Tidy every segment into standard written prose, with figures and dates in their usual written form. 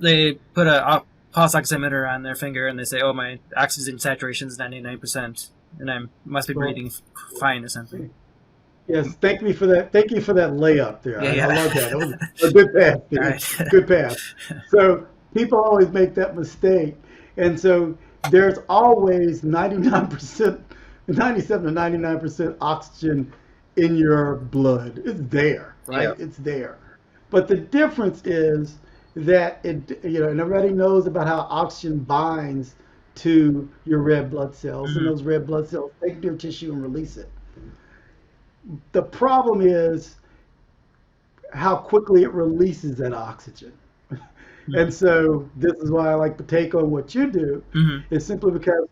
they put a pulse oximeter on their finger and they say, "Oh, my oxygen saturation is 99%, and I must be Well, breathing fine or something." yes, thank me for that. Thank you for that layup there. Yeah, I yeah. love that. That was a good pass, All dude. right. Good pass. So people always make that mistake. And so there's always 99%, 97 to 99% oxygen in your blood. It's there, Yeah. right? It's there. But the difference is that and everybody knows about how oxygen binds to your red blood cells, and Hmm. those red blood cells take your tissue and release it. The problem is how quickly it releases that oxygen. And so this is why I like to take on what you do, Hmm. is simply because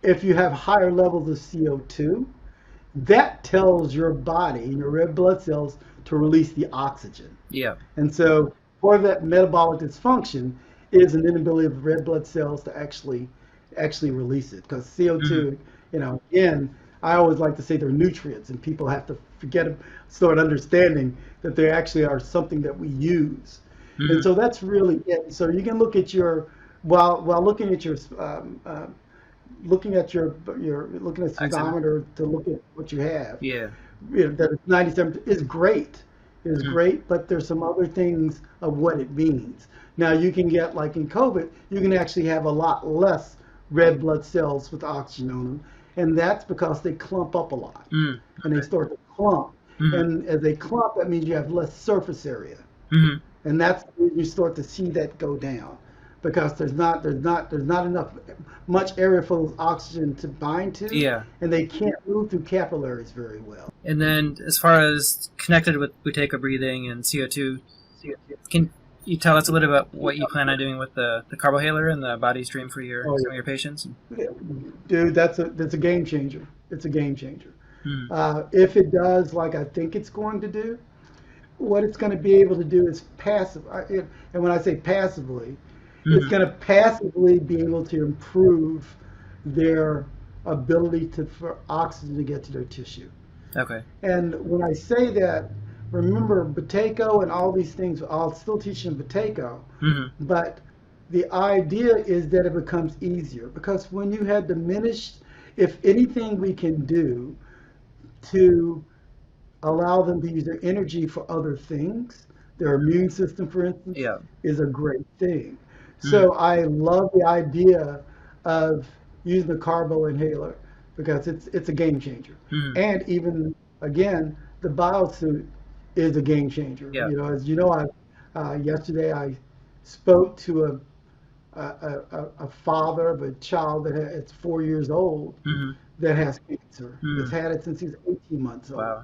if you have higher levels of CO2, that tells your body and your red blood cells to release the oxygen. Yeah. And so part of that metabolic dysfunction is an inability of red blood cells to actually release it. Because Hmm. CO2, again, I always like to say they're nutrients, and people have to start understanding that they actually are something that we use. And Hmm. so that's really it. So you can look at your while looking at your looking at Oxygen. speedometer to look at what you have, Yeah. that it's 97 is great. Is Hmm. great, but there's some other things of what it means. Now you can get, like in COVID, you can actually have a lot less red blood cells with oxygen on them, and that's because they clump up a lot, Hmm. and they start to clump. Hmm. And as they clump, that means you have less surface area, Hmm. and that's when you start to see that go down, because there's not enough much area for those oxygen to bind to, Yeah. and they can't move through capillaries very well. And then, as far as connected with buteyko breathing and CO2, can you tell us a little about what you plan on doing with the carbohaler and the body stream for Oh some of your patients? yeah, dude, that's a game changer. It's a game changer. Mm-hmm. If it does like I think it's going to do, what it's going to be able to do is and when I say passively, it's Mm-hmm. going to passively be able to improve their ability for oxygen to get to their tissue. Okay. And when I say that, remember Buteyko and all these things, I'll still teach them Buteyko, Mm-hmm. but the idea is that it becomes easier, because when you have diminished, if anything we can do to allow them to use their energy for other things, their immune system, for instance, Yeah. is a great thing. Mm-hmm. So I love the idea of using the carbo inhaler, because it's a game changer. Mm-hmm. And even again, the biosuit is a game changer. Yeah. As you know, yesterday I spoke to a father of a child that it's 4 years old Mm-hmm. that has cancer. It's Mm-hmm. had it since he's 18 months old. Wow.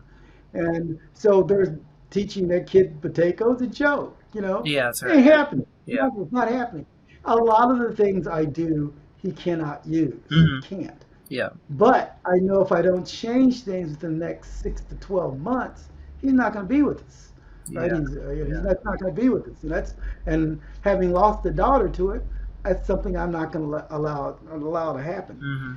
And so there's teaching that kid potato is a joke, Yeah, that's it ain't right. happening. Yeah. It's not happening. A lot of the things I do, he cannot use. He Mm-hmm. can't. Yeah. But I know if I don't change things within the next 6 to 12 months, he's not going to be with us, right? Yeah. He's not going to be with us, and having lost a daughter to it. That's something I'm not going to allow to happen. Mm-hmm.